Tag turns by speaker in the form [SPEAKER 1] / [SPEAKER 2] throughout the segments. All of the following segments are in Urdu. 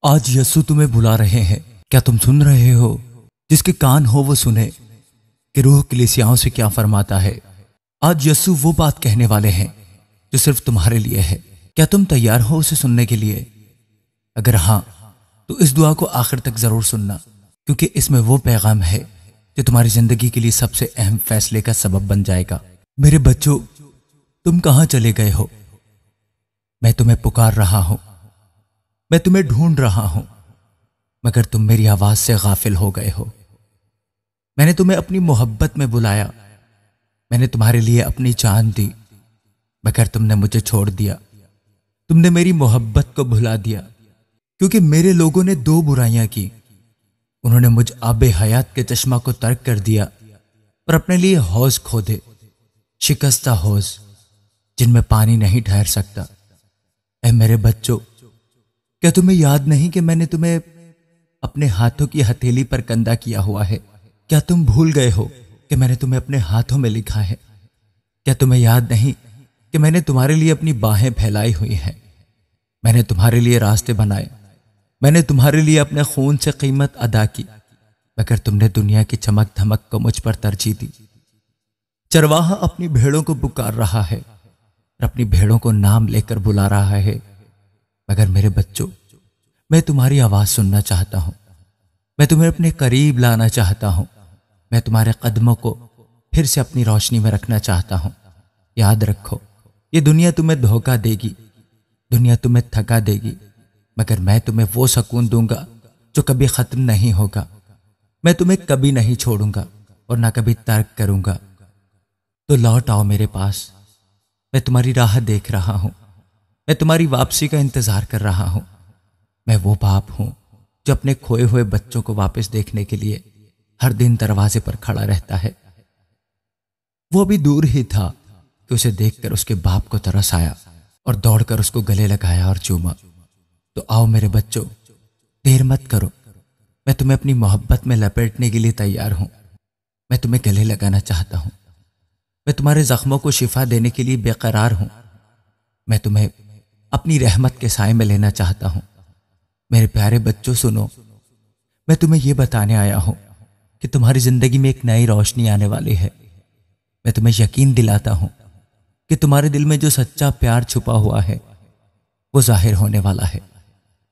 [SPEAKER 1] آج یسوع تمہیں بلا رہے ہیں، کیا تم سن رہے ہو؟ جس کے کان ہو وہ سنے کہ روح کلیسیاؤں سے کیا فرماتا ہے۔ آج یسوع وہ بات کہنے والے ہیں جو صرف تمہارے لیے ہے۔ کیا تم تیار ہو اسے سننے کے لیے؟ اگر ہاں تو اس دعا کو آخر تک ضرور سننا، کیونکہ اس میں وہ پیغام ہے جو تمہاری زندگی کے لیے سب سے اہم فیصلے کا سبب بن جائے گا۔ میرے بچوں، تم کہاں چلے گئے ہو؟ میں تمہیں پکار رہا ہوں، میں تمہیں ڈھونڈ رہا ہوں، مگر تم میری آواز سے غافل ہو گئے ہو۔ میں نے تمہیں اپنی محبت میں بلایا، میں نے تمہارے لیے اپنی جان دی، مگر تم نے مجھے چھوڑ دیا۔ تم نے میری محبت کو بھلا دیا، کیونکہ میرے لوگوں نے دو برائیاں کی۔ انہوں نے مجھ آب حیات کے چشمہ کو ترک کر دیا اور اپنے لیے حوض کھودے، شکستہ حوض جن میں پانی نہیں ٹھہر سکتا۔ اے میرے بچوں، کیا تمہیں یاد نہیں کہ میں نے تمہیں اپنے ہاتھوں کی ہتھیلی پر کندہ کیا ہوا ہے؟ کیا تم بھول گئے ہو کہ میں نے تمہیں اپنے ہاتھوں میں لکھا ہے؟ کیا تمہیں یاد نہیں کہ میں نے تمہارے لیے اپنی باہیں پھیلائی ہوئی ہیں؟ میں نے تمہارے لیے راستے بنائے، میں نے تمہارے لیے اپنے خون سے قیمت ادا کی، مگر تم نے دنیا کی چمک دھمک کو مجھ پر ترجیح دی۔ چرواہا اپنی بھیڑوں کو پکار رہا ہے اور اپنی بھیڑوں کو نام لے کر بلا رہا ہے، مگر میرے بچوں، میں تمہاری آواز سننا چاہتا ہوں، میں تمہیں اپنے قریب لانا چاہتا ہوں، میں تمہارے قدموں کو پھر سے اپنی روشنی میں رکھنا چاہتا ہوں۔ یاد رکھو، یہ دنیا تمہیں دھوکہ دے گی، دنیا تمہیں تھکا دے گی، مگر میں تمہیں وہ سکون دوں گا جو کبھی ختم نہیں ہوگا۔ میں تمہیں کبھی نہیں چھوڑوں گا اور نہ کبھی ترک کروں گا۔ تو لوٹ آؤ میرے پاس، میں تمہاری راہ دیکھ رہا ہوں، میں تمہاری واپسی کا انتظار کر رہا ہوں۔ میں وہ باپ ہوں جو اپنے کھوئے ہوئے بچوں کو واپس دیکھنے کے لیے ہر دن دروازے پر کھڑا رہتا ہے۔ وہ ابھی دور ہی تھا کہ اسے دیکھ کر اس کے باپ کو ترس آیا اور دوڑ کر اس کو گلے لگایا اور چوما۔ تو آؤ میرے بچوں، دیر مت کرو، میں تمہیں اپنی محبت میں لپیٹنے کے لیے تیار ہوں۔ میں تمہیں گلے لگانا چاہتا ہوں، میں تمہارے زخموں کو شفا دینے کے لیے بے قرار ہوں۔ میں تمہیں اپنی رحمت کے سائے میں لینا چاہتا ہوں۔ میرے پیارے بچوں سنو، میں تمہیں یہ بتانے آیا ہوں کہ تمہاری زندگی میں ایک نئی روشنی آنے والی ہے۔ میں تمہیں یقین دلاتا ہوں کہ تمہارے دل میں جو سچا پیار چھپا ہوا ہے وہ ظاہر ہونے والا ہے،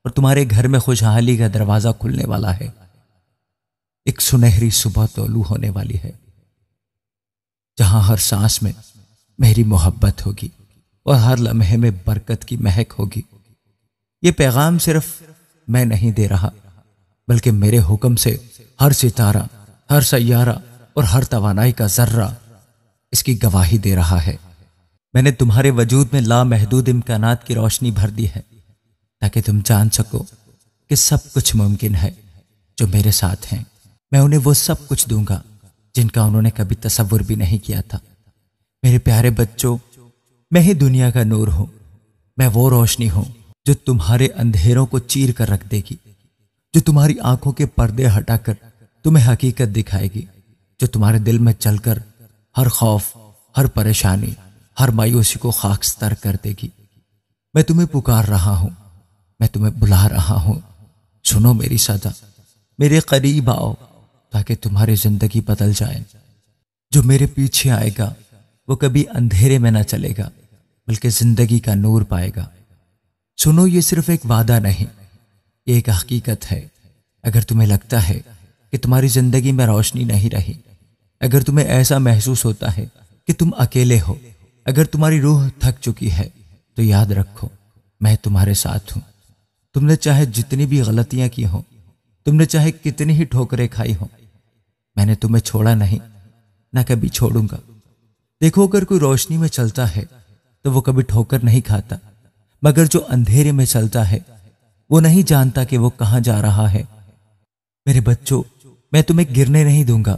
[SPEAKER 1] اور تمہارے گھر میں خوشحالی کا دروازہ کھلنے والا ہے۔ ایک سنہری صبح طلوع ہونے والی ہے، جہاں ہر سانس میں میری محبت ہوگی اور ہر لمحے میں برکت کی مہک ہوگی۔ یہ پیغام صرف میں نہیں دے رہا، بلکہ میرے حکم سے ہر ستارہ، ہر سیارہ اور ہر توانائی کا ذرہ اس کی گواہی دے رہا ہے۔ میں نے تمہارے وجود میں لامحدود امکانات کی روشنی بھر دی ہے، تاکہ تم جان سکو کہ سب کچھ ممکن ہے جو میرے ساتھ ہیں۔ میں انہیں وہ سب کچھ دوں گا جن کا انہوں نے کبھی تصور بھی نہیں کیا تھا۔ میرے پیارے بچوں، میں ہی دنیا کا نور ہوں، میں وہ روشنی ہوں جو تمہارے اندھیروں کو چیر کر رکھ دے گی، جو تمہاری آنکھوں کے پردے ہٹا کر تمہیں حقیقت دکھائے گی، جو تمہارے دل میں چل کر ہر خوف، ہر پریشانی، ہر مایوسی کو خاکستر کر دے گی۔ میں تمہیں پکار رہا ہوں، میں تمہیں بلا رہا ہوں۔ سنو میری صدا، میرے قریب آؤ تاکہ تمہاری زندگی بدل جائے۔ جو میرے پیچھے آئے گا وہ کبھی اندھیرے میں نہ چلے گا، بلکہ زندگی کا نور پائے گا۔ سنو، یہ صرف ایک وعدہ نہیں، یہ ایک حقیقت ہے۔ اگر تمہیں لگتا ہے کہ تمہاری زندگی میں روشنی نہیں رہی، اگر تمہیں ایسا محسوس ہوتا ہے کہ تم اکیلے ہو، اگر تمہاری روح تھک چکی ہے، تو یاد رکھو، میں تمہارے ساتھ ہوں۔ تم نے چاہے جتنی بھی غلطیاں کی ہوں، تم نے چاہے کتنی ہی ٹھوکریں کھائی ہوں، میں نے تمہیں چھوڑا نہیں، نہ کبھی چھوڑوں گا۔ دیکھو، اگر کوئی روشنی میں چلتا ہے تو وہ کبھی ٹھوکر نہیں کھاتا، مگر جو اندھیرے میں چلتا ہے وہ نہیں جانتا کہ وہ کہاں جا رہا ہے۔ میرے بچوں، میں تمہیں گرنے نہیں دوں گا،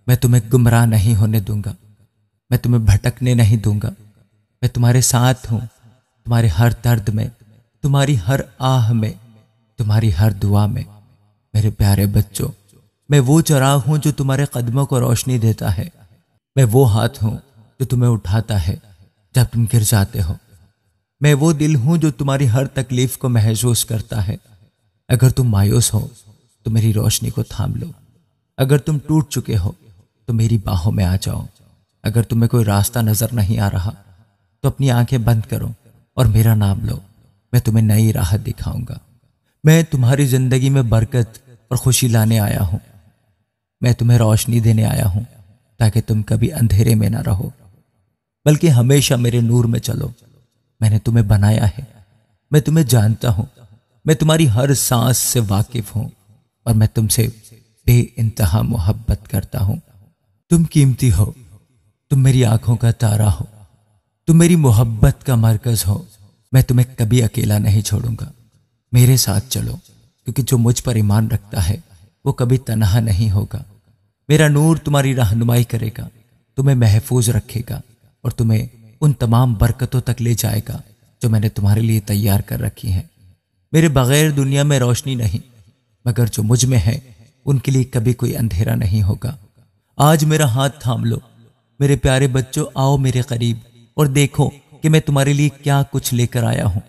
[SPEAKER 1] میں تمہیں گمراہ نہیں ہونے دوں گا، میں تمہیں بھٹکنے نہیں دوں گا۔ میں تمہارے ساتھ ہوں، تمہارے ہر درد میں، تمہاری ہر آہ میں، تمہاری ہر دعا میں۔ میرے پیارے بچوں، میں وہ چراغ ہوں جو تمہارے قدموں کو روشنی دیتا ہے، میں وہ ہاتھ ہوں جو تمہیں اٹھاتا ہے جب تم گر جاتے ہو، میں وہ دل ہوں جو تمہاری ہر تکلیف کو محسوس کرتا ہے، اگر تم مایوس ہو تو میری روشنی کو تھام لو، اگر تم ٹوٹ چکے ہو تو میری باہوں میں آ جاؤ، اگر تمہیں کوئی راستہ نظر نہیں آ رہا تو اپنی آنکھیں بند کرو اور میرا نام لو، میں تمہیں نئی راہ دکھاؤں گا۔ میں تمہاری زندگی میں برکت اور خوشی لانے آیا ہوں، میں تمہیں روشنی دینے آیا ہوں تاکہ تم کبھی اندھیرے میں نہ رہو بلکہ ہمیشہ میرے نور میں چلو۔ میں نے تمہیں بنایا ہے، میں تمہیں جانتا ہوں، میں تمہاری ہر سانس سے واقف ہوں اور میں تم سے بے انتہا محبت کرتا ہوں۔ تم قیمتی ہو، تم میری آنکھوں کا تارا ہو، تم میری محبت کا مرکز ہو۔ میں تمہیں کبھی اکیلا نہیں چھوڑوں گا، میرے ساتھ چلو، کیونکہ جو مجھ پر ایمان رکھتا ہے وہ کبھی تنہا نہیں ہوگا۔ میرا نور تمہاری رہنمائی کرے گا، تمہیں محفوظ رکھے گا اور تمہیں ان تمام برکتوں تک لے جائے گا جو میں نے تمہارے لیے تیار کر رکھی ہیں۔ میرے بغیر دنیا میں روشنی نہیں، مگر جو مجھ میں ہے ان کے لیے کبھی کوئی اندھیرا نہیں ہوگا۔ آج میرا ہاتھ تھام لو میرے پیارے بچوں، آؤ میرے قریب اور دیکھو کہ میں تمہارے لیے کیا کچھ لے کر آیا ہوں۔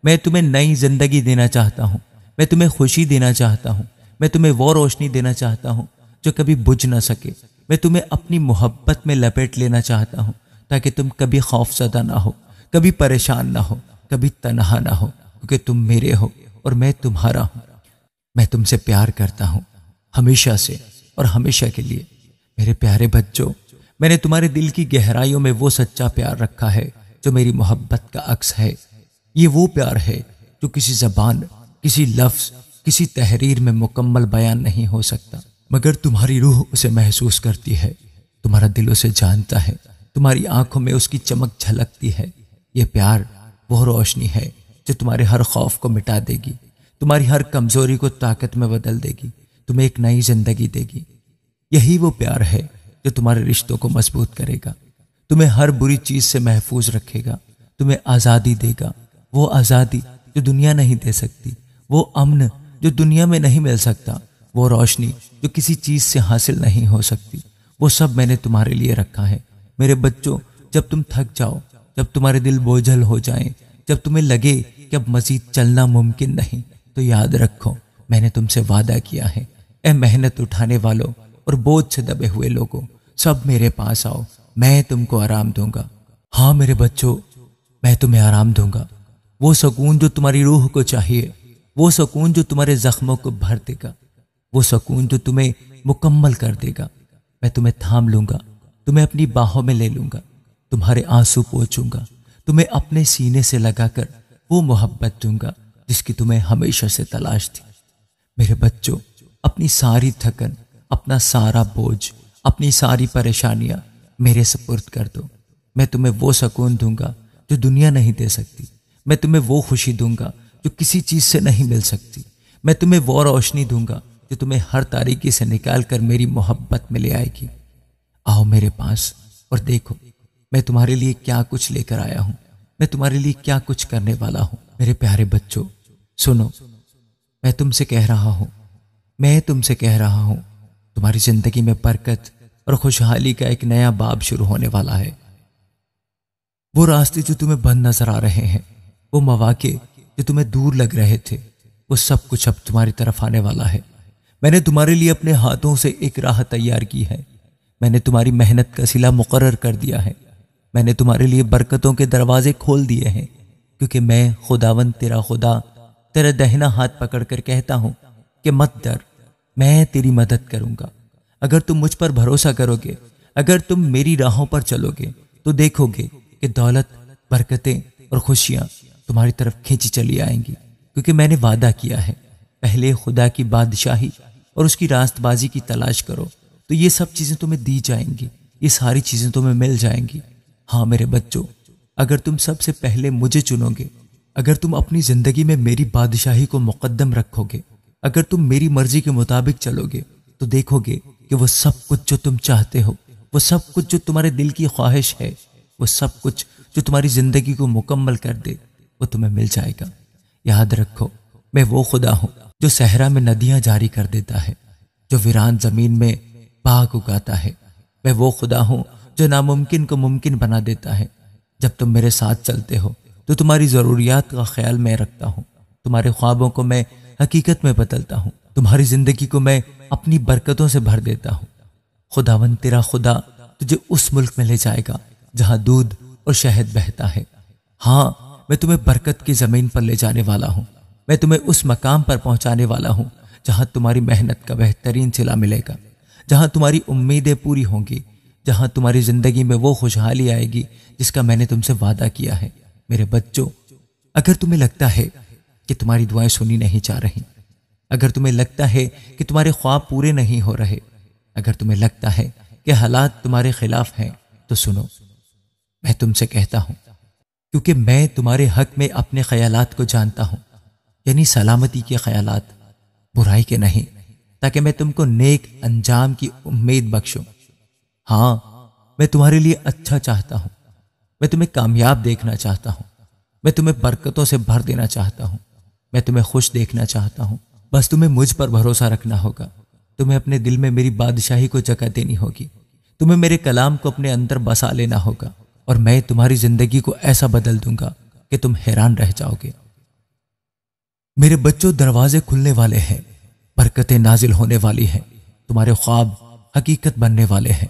[SPEAKER 1] میں تمہیں نئی زندگی دینا چاہتا ہوں، میں تمہیں خوشی دینا چاہتا ہوں، میں تمہیں وہ روشنی دینا چاہتا ہوں جو کبھی بجھ نہ سکے۔ میں تمہیں اپنی محبت میں لپیٹ لینا چاہتا ہوں تاکہ تم کبھی خوف زدہ نہ ہو، کبھی پریشان نہ ہو، کبھی تنہا نہ ہو، کیونکہ تم میرے ہو اور میں تمہارا ہوں۔ میں تم سے پیار کرتا ہوں، ہمیشہ سے اور ہمیشہ کے لیے۔ میرے پیارے بچوں، میں نے تمہارے دل کی گہرائیوں میں وہ سچا پیار رکھا ہے جو میری محبت کا عکس ہے۔ یہ وہ پیار ہے جو کسی زبان، کسی لفظ، کسی تحریر میں مکمل بیان نہیں ہو سکتا، مگر تمہاری روح اسے محسوس کرتی ہے، تمہارا دل اسے جانتا ہے، تمہاری آنکھوں میں اس کی چمک جھلکتی ہے۔ یہ پیار وہ روشنی ہے جو تمہارے ہر خوف کو مٹا دے گی، تمہاری ہر کمزوری کو طاقت میں بدل دے گی، تمہیں ایک نئی زندگی دے گی۔ یہی وہ پیار ہے جو تمہارے رشتوں کو مضبوط کرے گا، تمہیں ہر بری چیز سے محفوظ رکھے گا، تمہیں آزادی دے گا، وہ آزادی جو دنیا نہیں دے سکتی، وہ امن جو دنیا میں نہیں مل سکتا، وہ روشنی جو کسی چیز سے حاصل نہیں ہو سکتی، وہ سب میں نے تمہارے لیے رکھا ہے۔ میرے بچوں، جب تم تھک جاؤ، جب تمہارے دل بوجھل ہو جائیں، جب تمہیں لگے کہ اب مزید چلنا ممکن نہیں، تو یاد رکھو میں نے تم سے وعدہ کیا ہے۔ اے محنت اٹھانے والوں اور بوجھ سے دبے ہوئے لوگوں، سب میرے پاس آؤ، میں تم کو آرام دوں گا۔ ہاں میرے بچوں، میں تمہیں آرام دوں گا، وہ سکون جو تمہاری روح کو چاہیے، وہ سکون جو تمہارے زخموں کو بھر دے گا، وہ سکون جو تمہیں مکمل کر دے گا۔ میں تمہیں تھام لوں گا، تمہیں اپنی باہوں میں لے لوں گا، تمہارے آنسو پوچھوں گا، تمہیں اپنے سینے سے لگا کر وہ محبت دوں گا جس کی تمہیں ہمیشہ سے تلاش تھی۔ میرے بچوں، اپنی ساری تھکن، اپنا سارا بوجھ، اپنی ساری پریشانیاں میرے سپرد کر دو۔ میں تمہیں وہ سکون دوں گا جو دنیا نہیں دے سکتی، میں تمہیں وہ خوشی دوں گا جو کسی چیز سے نہیں مل سکتی، میں تمہیں وہ روشنی دوں گا جو تمہیں ہر تاریکی سے نکال کر میری محبت میں لے آئے گی۔ آؤ میرے پاس اور دیکھو میں تمہارے لیے کیا کچھ لے کر آیا ہوں، میں تمہارے لیے کیا کچھ کرنے والا ہوں۔ میرے پیارے بچوں، سنو، میں تم سے کہہ رہا ہوں، میں تم سے کہہ رہا ہوں، تمہاری زندگی میں برکت اور خوشحالی کا ایک نیا باب شروع ہونے والا ہے۔ وہ راستے جو تمہیں بند نظر آ رہے ہیں، وہ مواقع جو تمہیں دور لگ رہے تھے، وہ سب کچھ اب تمہاری طرف آنے والا ہے۔ میں نے تمہارے لیے اپنے ہاتھوں سے ایک راہ تیار کی ہے، میں نے تمہاری محنت کا صلہ مقرر کر دیا ہے، میں نے تمہارے لیے برکتوں کے دروازے کھول دیے ہیں، کیونکہ میں خداوند تیرا خدا تیرا دہنا ہاتھ پکڑ کر کہتا ہوں کہ مت ڈر، میں تیری مدد کروں گا۔ اگر تم مجھ پر بھروسہ کرو گے، اگر تم میری راہوں پر چلو گے، تو دیکھو گے کہ دولت، برکتیں اور خوشیاں تمہاری طرف کھینچی چلی آئیں گی، کیونکہ میں نے وعدہ کیا ہے پہلے خدا کی بادشاہی اور اس کی راست بازی کی تلاش کرو تو یہ سب چیزیں تمہیں دی جائیں گی، یہ ساری چیزیں تمہیں مل جائیں گی۔ ہاں میرے بچوں، اگر تم سب سے پہلے مجھے چنو گے، اگر تم اپنی زندگی میں میری بادشاہی کو مقدم رکھو گے، اگر تم میری مرضی کے مطابق چلو گے، تو دیکھو گے کہ وہ سب کچھ جو تم چاہتے ہو، وہ سب کچھ جو تمہارے دل کی خواہش ہے، وہ سب کچھ جو تمہاری زندگی کو مکمل کر دے، وہ تمہیں مل جائے گا۔ یاد رکھو، میں وہ خدا ہوں جو صحرا میں ندیاں جاری کر دیتا ہے، جو ویران زمین میں باغ اگاتا ہے۔ میں وہ خدا ہوں جو ناممکن کو ممکن بنا دیتا ہے۔ جب تم میرے ساتھ چلتے ہو تو تمہاری ضروریات کا خیال میں رکھتا ہوں، تمہارے خوابوں کو میں حقیقت میں بدلتا ہوں، تمہاری زندگی کو میں اپنی برکتوں سے بھر دیتا ہوں۔ خداوند تیرا خدا تجھے اس ملک میں لے جائے گا جہاں دودھ اور شہد بہتا ہے۔ ہاں، میں تمہیں برکت کی زمین پر لے جانے والا ہوں۔ میں تمہیں اس مقام پر پہنچانے والا ہوں جہاں تمہاری محنت کا بہترین صلہ ملے گا، جہاں تمہاری امیدیں پوری ہوں گی، جہاں تمہاری زندگی میں وہ خوشحالی آئے گی جس کا میں نے تم سے وعدہ کیا ہے۔ میرے بچوں، اگر تمہیں لگتا ہے کہ تمہاری دعائیں سنی نہیں جا رہی، اگر تمہیں لگتا ہے کہ تمہارے خواب پورے نہیں ہو رہے، اگر تمہیں لگتا ہے کہ حالات تمہارے خلاف ہیں، تو سنو، میں تم سے کہتا ہوں، کیونکہ میں تمہارے حق میں اپنے خیالات کو جانتا ہوں، یعنی سلامتی کے خیالات، برائی کے نہیں، تاکہ میں تم کو نیک انجام کی امید بخشوں۔ ہاں، میں تمہارے لیے اچھا چاہتا ہوں، میں تمہیں کامیاب دیکھنا چاہتا ہوں، میں تمہیں برکتوں سے بھر دینا چاہتا ہوں، میں تمہیں خوش دیکھنا چاہتا ہوں۔ بس تمہیں مجھ پر بھروسہ رکھنا ہوگا، تمہیں اپنے دل میں میری بادشاہی کو جگہ دینی ہوگی، تمہیں میرے کلام کو اپنے اندر بسا لینا ہوگا، اور میں تمہاری زندگی کو ایسا بدل دوں گا کہ تم حیران رہ جاؤ گے۔ میرے بچوں، دروازے کھلنے والے ہیں، برکتیں نازل ہونے والی ہیں، تمہارے خواب حقیقت بننے والے ہیں۔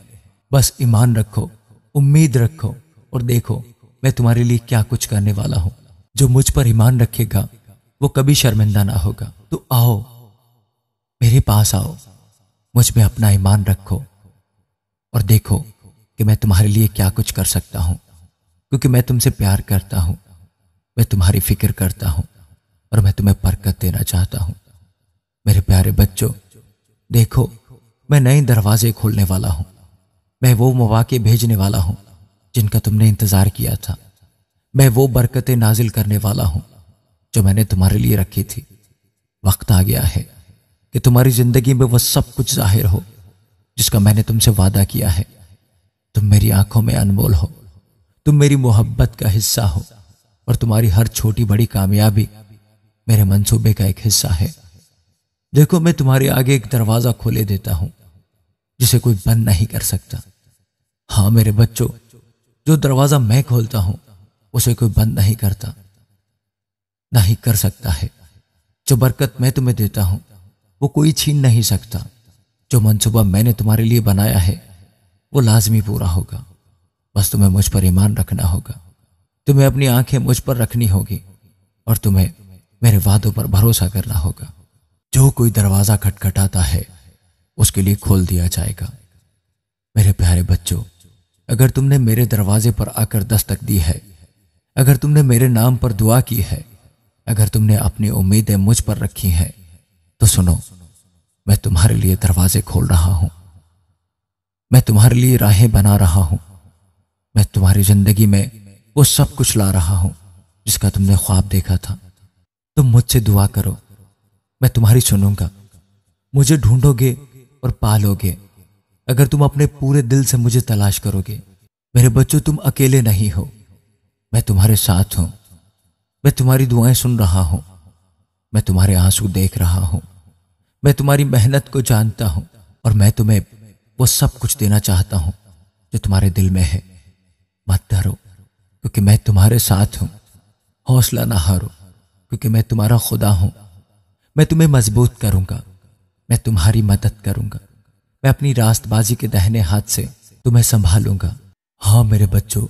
[SPEAKER 1] بس ایمان رکھو، امید رکھو، اور دیکھو میں تمہارے لیے کیا کچھ کرنے والا ہوں۔ جو مجھ پر ایمان رکھے گا وہ کبھی شرمندہ نہ ہوگا۔ تو آؤ، میرے پاس آؤ، مجھ میں اپنا ایمان رکھو، اور دیکھو کہ میں تمہارے لیے کیا کچھ کر سکتا ہوں، کیونکہ میں تم سے پیار کرتا ہوں، میں تمہاری فکر کرتا ہوں، اور میں تمہیں برکت دینا چاہتا ہوں۔ میرے پیارے بچوں، دیکھو میں نئے دروازے کھولنے والا ہوں، میں وہ مواقع بھیجنے والا ہوں جن کا تم نے انتظار کیا تھا، میں وہ برکتیں نازل کرنے والا ہوں جو میں نے تمہارے لیے رکھی تھی۔ وقت آ گیا ہے کہ تمہاری زندگی میں وہ سب کچھ ظاہر ہو جس کا میں نے تم سے وعدہ کیا ہے۔ تم میری آنکھوں میں انمول ہو، تم میری محبت کا حصہ ہو، اور تمہاری ہر چھوٹی بڑی کامیابی میرے منصوبے کا ایک حصہ ہے۔ دیکھو میں تمہارے آگے ایک دروازہ کھولے دیتا ہوں جسے کوئی بند نہیں کر سکتا۔ ہاں میرے بچوں، جو دروازہ میں کھولتا ہوں اسے کوئی بند نہیں کرتا، نہ ہی کر سکتا ہے۔ جو برکت میں تمہیں دیتا ہوں وہ کوئی چھین نہیں سکتا۔ جو منصوبہ میں نے تمہارے لیے بنایا ہے وہ لازمی پورا ہوگا۔ بس تمہیں مجھ پر ایمان رکھنا ہوگا، تمہیں اپنی آنکھیں مجھ پر رکھنی ہوگی، اور تمہیں میرے وعدوں پر بھروسہ کرنا ہوگا۔ جو کوئی دروازہ کھٹکھٹاتا ہے اس کے لیے کھول دیا جائے گا۔ میرے پیارے بچوں، اگر تم نے میرے دروازے پر آ کر دستک دی ہے، اگر تم نے میرے نام پر دعا کی ہے، اگر تم نے اپنی امیدیں مجھ پر رکھی ہیں، تو سنو، میں تمہارے لیے دروازے کھول رہا ہوں، میں تمہارے لیے راہیں بنا رہا ہوں، میں تمہاری زندگی میں وہ سب کچھ لا رہا ہوں جس کا تم نے خواب دیکھا تھا۔ تم مجھ سے دعا کرو، میں تمہاری سنوں گا، مجھے ڈھونڈو گے اور پالو گے اگر تم اپنے پورے دل سے مجھے تلاش کرو گے۔ میرے بچوں، تم اکیلے نہیں ہو، میں تمہارے ساتھ ہوں، میں تمہاری دعائیں سن رہا ہوں، میں تمہارے آنسو دیکھ رہا ہوں، میں تمہاری محنت کو جانتا ہوں، اور میں تمہیں وہ سب کچھ دینا چاہتا ہوں جو تمہارے دل میں ہے۔ مت ڈرو کیونکہ میں تمہارے ساتھ ہوں، حوصلہ نہ ہارو کیونکہ میں تمہارا خدا ہوں۔ میں تمہیں مضبوط کروں گا، میں تمہاری مدد کروں گا، میں اپنی راست بازی کے دہنے ہاتھ سے تمہیں سنبھالوں گا۔ ہاں میرے بچوں،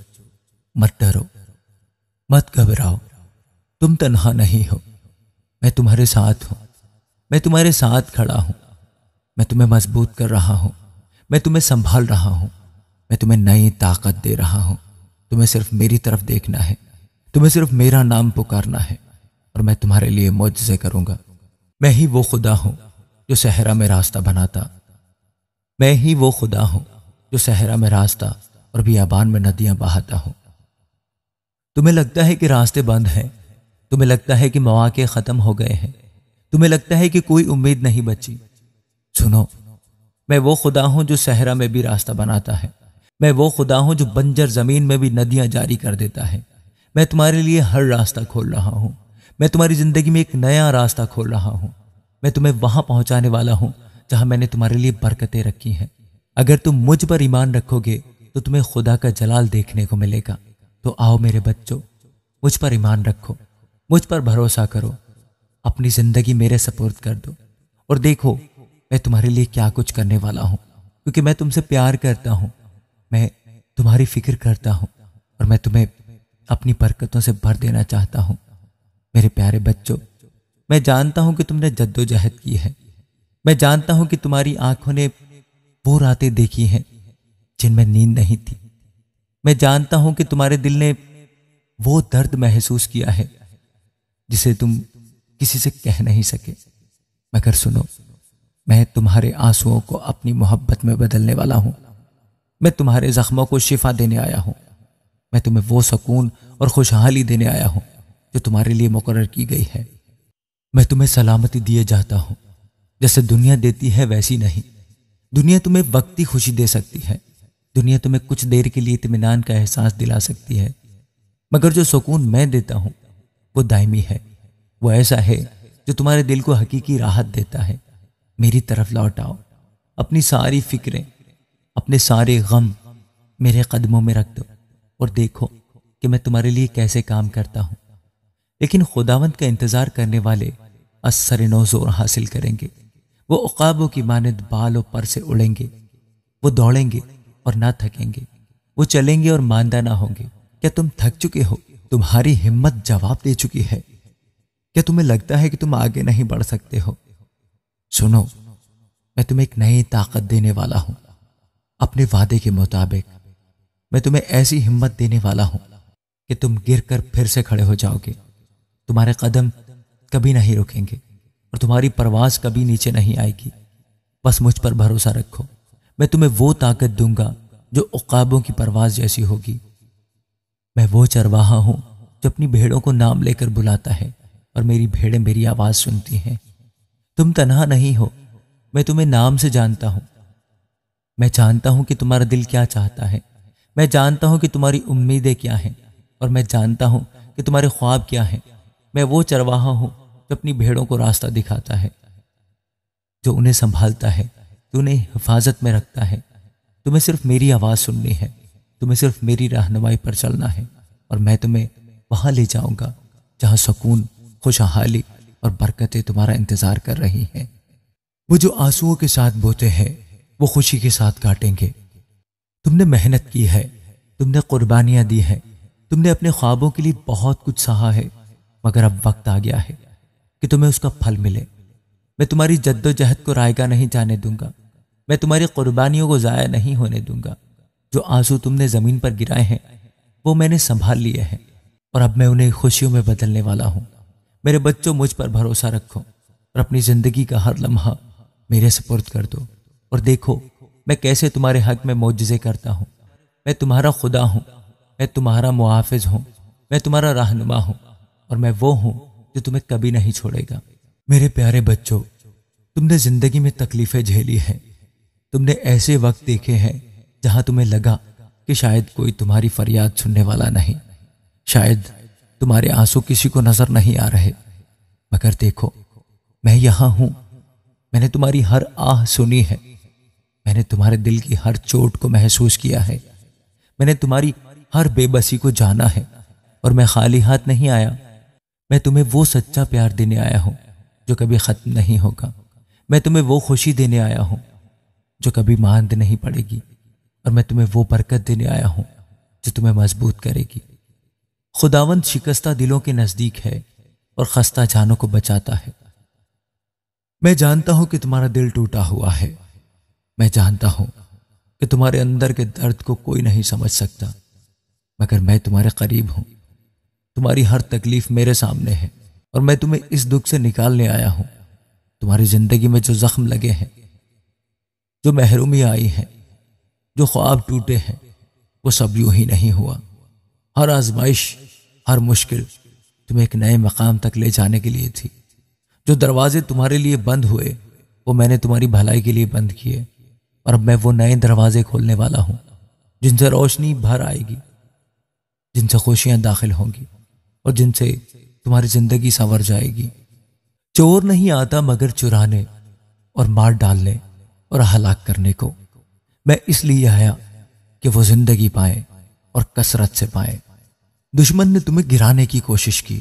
[SPEAKER 1] مت ڈرو، مت گھبراؤ، تم تنہا نہیں ہو، میں تمہارے ساتھ ہوں، میں تمہارے ساتھ کھڑا ہوں، میں تمہیں مضبوط کر رہا ہوں، میں تمہیں سنبھال رہا ہوں، میں تمہیں نئی طاقت دے رہا ہوں۔ تمہیں صرف میری طرف دیکھنا ہے، تمہیں صرف میرا نام پکارنا ہے، اور میں تمہارے لیے معجزے کروں گا۔ میں ہی وہ خدا ہوں جو صحرا میں راستہ بناتا، میں ہی وہ خدا ہوں جو صحرا میں راستہ اور بیابان میں ندیاں بہاتا ہوں۔ تمہیں لگتا ہے کہ راستے بند ہیں، تمہیں لگتا ہے کہ مواقع ختم ہو گئے ہیں، تمہیں لگتا ہے کہ کوئی امید نہیں بچی۔ سنو، میں وہ خدا ہوں جو صحرا میں بھی راستہ بناتا ہے، میں وہ خدا ہوں جو بنجر زمین میں بھی ندیاں جاری کر دیتا ہے۔ میں تمہارے لیے ہر راستہ کھول رہا ہوں، میں تمہاری زندگی میں ایک نیا راستہ کھول رہا ہوں، میں تمہیں وہاں پہنچانے والا ہوں جہاں میں نے تمہارے لیے برکتیں رکھی ہیں۔ اگر تم مجھ پر ایمان رکھو گے تو تمہیں خدا کا جلال دیکھنے کو ملے گا۔ تو آؤ میرے بچوں، مجھ پر ایمان رکھو، مجھ پر بھروسہ کرو، اپنی زندگی میرے سپرد کر دو اور دیکھو میں تمہارے لیے کیا کچھ کرنے والا ہوں، کیونکہ میں تم سے پیار کرتا ہوں، میں تمہاری فکر کرتا ہوں اور میں تمہیں اپنی برکتوں سے بھر دینا چاہتا ہوں۔ میرے پیارے بچوں، میں جانتا ہوں کہ تم نے جد و جہد کی ہے، میں جانتا ہوں کہ تمہاری آنکھوں نے وہ راتیں دیکھی ہیں جن میں نیند نہیں تھی، میں جانتا ہوں کہ تمہارے دل نے وہ درد محسوس کیا ہے جسے تم کسی سے کہہ نہیں سکے، مگر سنو، میں تمہارے آنسوؤں کو اپنی محبت میں بدلنے والا ہوں، میں تمہارے زخموں کو شفا دینے آیا ہوں، میں تمہیں وہ سکون اور خوشحالی دینے آیا ہوں جو تمہارے لیے مقرر کی گئی ہے۔ میں تمہیں سلامتی دیے جاتا ہوں، جیسے دنیا دیتی ہے ویسی نہیں۔ دنیا تمہیں وقتی خوشی دے سکتی ہے، دنیا تمہیں کچھ دیر کے لیے اطمینان کا احساس دلا سکتی ہے، مگر جو سکون میں دیتا ہوں وہ دائمی ہے، وہ ایسا ہے جو تمہارے دل کو حقیقی راحت دیتا ہے۔ میری طرف لوٹ آؤ، اپنی ساری فکریں، اپنے سارے غم میرے قدموں میں رکھ دو اور دیکھو کہ میں تمہارے لیے کیسے کام کرتا ہوں۔ لیکن خداوند کا انتظار کرنے والے اثر نو زور حاصل کریں گے، وہ عقابوں کی مانند بال و پر سے اڑیں گے، وہ دوڑیں گے اور نہ تھکیں گے، وہ چلیں گے اور ماندہ نہ ہوں گے۔ کیا تم تھک چکے ہو؟ تمہاری ہمت جواب دے چکی ہے؟ کیا تمہیں لگتا ہے کہ تم آگے نہیں بڑھ سکتے ہو؟ سنو، میں تمہیں ایک نئی طاقت دینے والا ہوں۔ اپنے وعدے کے مطابق میں تمہیں ایسی ہمت دینے والا ہوں کہ تم گر کر پھر سے کھڑے ہو جاؤ گے، تمہارے قدم کبھی نہیں رکیں گے اور تمہاری پرواز کبھی نیچے نہیں آئے گی۔ بس مجھ پر بھروسہ رکھو، میں تمہیں وہ طاقت دوں گا جو عقابوں کی پرواز جیسی ہوگی۔ میں وہ چرواہا ہوں جو اپنی بھیڑوں کو نام لے کر بلاتا ہے اور میری بھیڑیں میری آواز سنتی ہیں۔ تم تنہا نہیں ہو، میں تمہیں نام سے جانتا ہوں، میں جانتا ہوں کہ تمہارا دل کیا چاہتا ہے، میں جانتا ہوں کہ تمہاری امیدیں کیا ہیں اور میں جانتا ہوں کہ تمہارے خواب کیا ہیں۔ میں وہ چرواہا ہوں جو اپنی بھیڑوں کو راستہ دکھاتا ہے، جو انہیں سنبھالتا ہے، جو انہیں حفاظت میں رکھتا ہے۔ تمہیں صرف میری آواز سننی ہے، تمہیں صرف میری رہنمائی پر چلنا ہے اور میں تمہیں وہاں لے جاؤں گا جہاں سکون، خوشحالی اور برکتیں تمہارا انتظار کر رہی ہیں۔ وہ جو آنسوؤں کے ساتھ بوتے ہیں وہ خوشی کے ساتھ کاٹیں گے۔ تم نے محنت کی ہے، تم نے قربانیاں دی ہیں، تم نے اپنے خوابوں کے لیے بہت کچھ سہا ہے، مگر اب وقت آ گیا ہے کہ تمہیں اس کا پھل ملے۔ میں تمہاری جد و جہد کو رائگاں نہیں جانے دوں گا، میں تمہاری قربانیوں کو ضائع نہیں ہونے دوں گا۔ جو آنسو تم نے زمین پر گرائے ہیں وہ میں نے سنبھال لیے ہیں اور اب میں انہیں خوشیوں میں بدلنے والا ہوں۔ میرے بچوں، مجھ پر بھروسہ رکھو اور اپنی زندگی کا ہر لمحہ میرے سپرد کر دو اور دیکھو میں کیسے تمہارے حق میں معجزے کرتا ہوں۔ میں تمہارا خدا ہوں، میں تمہارا محافظ ہوں، میں تمہارا رہنما ہوں اور میں وہ ہوں جو تمہیں کبھی نہیں چھوڑے گا۔ میرے پیارے بچوں، تم نے زندگی میں تکلیفیں جھیلی ہیں، تم نے ایسے وقت دیکھے ہیں جہاں تمہیں لگا کہ شاید کوئی تمہاری فریاد سننے والا نہیں، شاید تمہارے آنسو کسی کو نظر نہیں آ رہے، مگر دیکھو میں یہاں ہوں۔ میں نے تمہاری ہر آہ سنی ہے، میں نے تمہارے دل کی ہر چوٹ کو محسوس کیا ہے، میں نے تمہاری ہر بے بسی کو جانا ہے اور میں خالی ہاتھ نہیں آیا۔ میں تمہیں وہ سچا پیار دینے آیا ہوں جو کبھی ختم نہیں ہوگا، میں تمہیں وہ خوشی دینے آیا ہوں جو کبھی ماند نہیں پڑے گی، اور میں تمہیں وہ برکت دینے آیا ہوں جو تمہیں مضبوط کرے گی۔ خداوند شکستہ دلوں کے نزدیک ہے اور خستہ جانوں کو بچاتا ہے۔ میں جانتا ہوں کہ تمہارا دل ٹوٹا ہوا ہے، میں جانتا ہوں کہ تمہارے اندر کے درد کو کوئی نہیں سمجھ سکتا، مگر میں تمہارے قریب ہوں۔ تمہاری ہر تکلیف میرے سامنے ہے اور میں تمہیں اس دکھ سے نکالنے آیا ہوں۔ تمہاری زندگی میں جو زخم لگے ہیں، جو محرومی آئی ہے، جو خواب ٹوٹے ہیں، وہ سب یوں ہی نہیں ہوا۔ ہر آزمائش، ہر مشکل تمہیں ایک نئے مقام تک لے جانے کے لیے تھی۔ جو دروازے تمہارے لیے بند ہوئے وہ میں نے تمہاری بھلائی کے لیے بند کیے، اور اب میں وہ نئے دروازے کھولنے والا ہوں جن سے روشنی بھر آئے گی، جن سے خوشیاں داخل ہوں گی اور جن سے تمہاری زندگی سنور جائے گی۔ چور نہیں آتا مگر چرانے اور مار ڈالنے اور ہلاک کرنے کو، میں اس لیے آیا کہ وہ زندگی پائیں اور کثرت سے پائیں۔ دشمن نے تمہیں گرانے کی کوشش کی،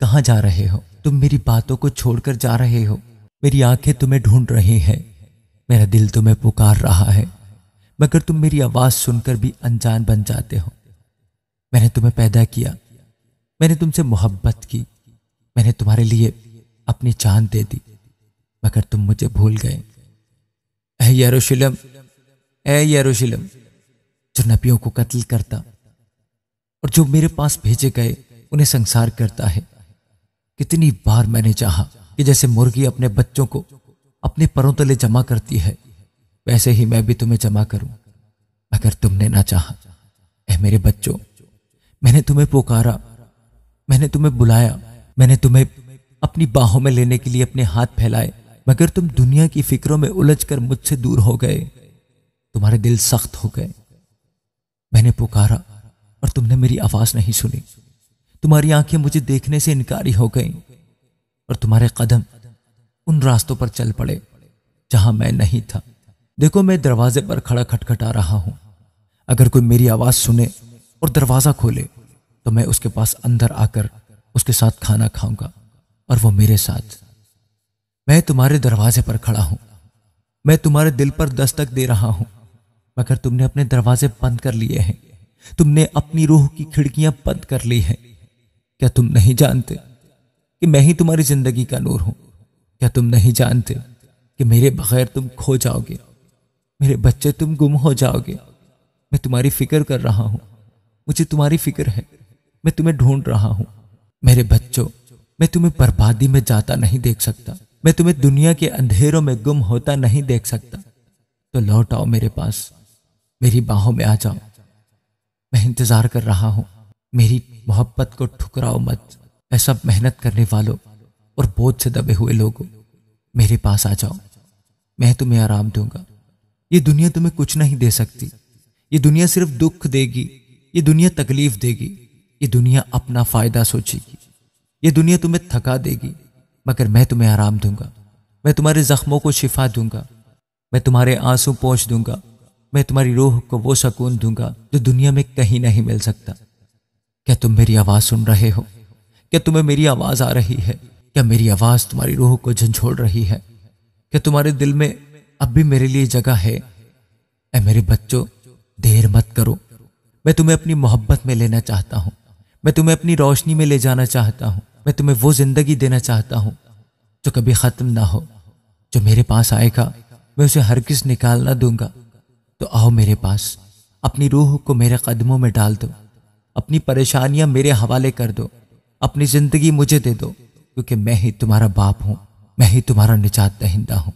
[SPEAKER 1] کہاں جا رہے ہو؟ تم میری باتوں کو چھوڑ کر جا رہے ہو؟ میری آنکھیں تمہیں ڈھونڈ رہی ہیں، میرا دل تمہیں پکار رہا ہے، مگر تم میری آواز سن کر بھی انجان بن جاتے ہو۔ میں نے تمہیں پیدا کیا، میں نے تم سے محبت کی، میں نے تمہارے لیے اپنی جان دے دی، مگر تم مجھے بھول گئے۔ اے یروشلم، اے یروشلم، جو نبیوں کو قتل کرتا اور جو میرے پاس بھیجے گئے انہیں سنسار کرتا ہے، کتنی بار میں نے چاہا کہ جیسے مرغی اپنے بچوں کو اپنے پروں تلے جمع کرتی ہے ویسے ہی میں بھی تمہیں جمع کروں، مگر تم نے نہ چاہا۔ اے میرے بچوں، میں نے تمہیں پکارا، میں نے تمہیں بلایا، میں نے تمہیں اپنی باہوں میں لینے کے لیے اپنے ہاتھ پھیلائے، مگر تم دنیا کی فکروں میں الجھ کر مجھ سے دور ہو گئے، تمہارے دل سخت ہو گئے۔ میں نے پکارا اور تم نے میری آواز نہیں سنی، تمہاری آنکھیں مجھے دیکھنے سے انکاری ہو گئیں، اور تمہارے قدم ان راستوں پر چل پڑے جہاں میں نہیں تھا۔ دیکھو، میں دروازے پر کھڑا کھٹکھٹا رہا ہوں، اگر کوئی میری آواز سنے اور دروازہ کھولے تو میں اس کے پاس اندر آ کر اس کے ساتھ کھانا کھاؤں گا اور وہ میرے ساتھ۔ میں تمہارے دروازے پر کھڑا ہوں، میں تمہارے دل پر دستک دے رہا ہوں، مگر تم نے اپنے دروازے بند کر لیے ہیں، تم نے اپنی روح کی کھڑکیاں بند کر لی ہیں۔ کیا تم نہیں جانتے کہ میں ہی تمہاری زندگی کا نور ہوں؟ کیا تم نہیں جانتے کہ میرے بغیر تم کھو جاؤ گے؟ میرے بچے، تم گم ہو جاؤ گے۔ میں تمہاری فکر کر رہا ہوں، مجھے تمہاری فکر ہے، میں تمہیں ڈھونڈ رہا ہوں۔ میرے بچوں، میں تمہیں بربادی میں جاتا نہیں دیکھ سکتا، میں تمہیں دنیا کے اندھیروں میں گم ہوتا نہیں دیکھ سکتا، تو لوٹ آؤ میرے پاس، میری باہوں میں آ جاؤ۔ میں انتظار کر رہا ہوں، میری محبت کو ٹھکراؤ مت۔ اے سب محنت کرنے والوں اور بوجھ سے دبے ہوئے لوگوں، میرے پاس آ جاؤ، میں تمہیں آرام دوں گا۔ یہ دنیا تمہیں کچھ نہیں دے سکتی، یہ دنیا صرف دکھ دے گی، یہ دنیا تکلیف دے گی، یہ دنیا اپنا فائدہ سوچے گی، یہ دنیا تمہیں تھکا دے گی، مگر میں تمہیں آرام دوں گا، میں تمہارے زخموں کو شفا دوں گا، میں تمہارے آنسو پوچھ دوں گا، میں تمہاری روح کو وہ سکون دوں گا جو دنیا میں کہیں نہیں مل سکتا۔ کیا تم میری آواز سن رہے ہو؟ کیا تمہیں میری آواز آ رہی ہے؟ کیا میری آواز تمہاری روح کو جھنجھوڑ رہی ہے؟ کیا تمہارے دل میں اب بھی میرے لیے جگہ ہے؟ اے میرے بچوں، دیر مت کرو، میں تمہیں اپنی محبت میں لینا چاہتا ہوں، میں تمہیں اپنی روشنی میں لے جانا چاہتا ہوں، میں تمہیں وہ زندگی دینا چاہتا ہوں جو کبھی ختم نہ ہو۔ جو میرے پاس آئے گا میں اسے ہرگز نکال نہ دوں گا۔ تو آؤ میرے پاس، اپنی روح کو میرے قدموں میں ڈال دو، اپنی پریشانیاں میرے حوالے کر دو، اپنی زندگی مجھے دے دو، کیونکہ میں ہی تمہارا باپ ہوں، میں ہی تمہارا نجات دہندہ ہوں،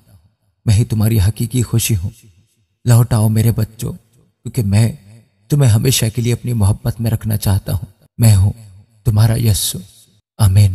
[SPEAKER 1] میں ہی تمہاری حقیقی خوشی ہوں۔ لوٹ آؤ میرے بچوں، کیونکہ میں تمہیں ہمیشہ کے لیے اپنی محبت میں رکھنا چاہتا ہوں۔ میں ہوں تمہارا یسوع۔ آمین۔